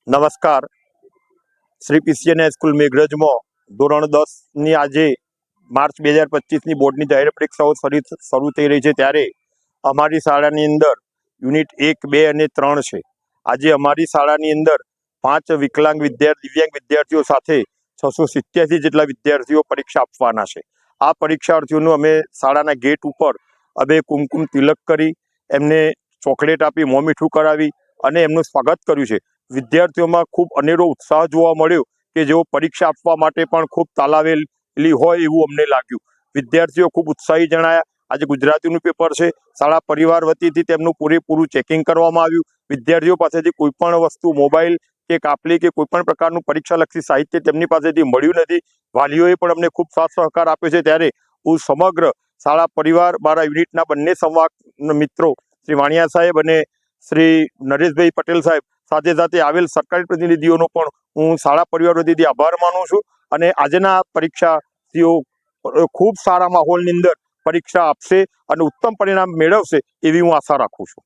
નમસ્કાર. Shri PCN high school મેઘરજમાં ધોરણ 10ની આજે માર્ચ 2025ની બોર્ડની જાહેર પરીક્ષાઓ શરૂ થઈ રહી છે. ત્યારે અમારી શાળાની અંદર યુનિટ 1, 2 અને 3 છે. આજે અમારી શાળાની અંદર 5 દિવ્યાંગ વિદ્યાર્થીઓ સાથે 687 જેટલા વિદ્યાર્થીઓ પરીક્ષા આપવાના છે. આ પરીક્ષાર્થીઓનું અમે શાળાના ગેટ ઉપર અમે કુમકુમ તિલક કરી, એમને ચોકલેટ આપી, મોં મીઠું કરાવી અને એમનું સ્વાગત કર્યું છે. વિદ્યાર્થીઓમાં ખૂબ અનેરો ઉત્સાહ જોવા મળ્યો કે જેઓ પરીક્ષા આપવા માટે પણ ખૂબ તાલાવેલી હોય એવું અમને લાગ્યું. વિદ્યાર્થીઓ ખૂબ ઉત્સાહી જણાયા. આજે ગુજરાતીનું પેપર છે. શાળા પરિવાર વતીથી તેમનું પૂરેપૂરું ચેકિંગ કરવામાં આવ્યું. વિદ્યાર્થીઓ પાસેથી કોઈ પણ વસ્તુ, મોબાઈલ કે કાપલી કે કોઈ પણ પ્રકારનું પરીક્ષાલક્ષી સાહિત્ય તેમની પાસેથી મળ્યું નથી. વાલીઓએ પણ અમને ખૂબ સાથ સહકાર આપ્યો છે. ત્યારે હું સમગ્ર શાળા પરિવાર, મારા યુનિટના બંને સંવાદ મિત્રો શ્રી વાણિયા સાહેબ અને શ્રી નરેશભાઈ પટેલ સાહેબ, સાથે સાથે આવેલ સરકારી પ્રતિનિધિઓનો પણ હું શાળા પરિવાર વતીથી આભાર માનું છું. અને આજના પરીક્ષાર્થીઓ ખૂબ સારા માહોલની અંદર પરીક્ષા આપશે અને ઉત્તમ પરિણામ મેળવશે એવી હું આશા રાખું છું.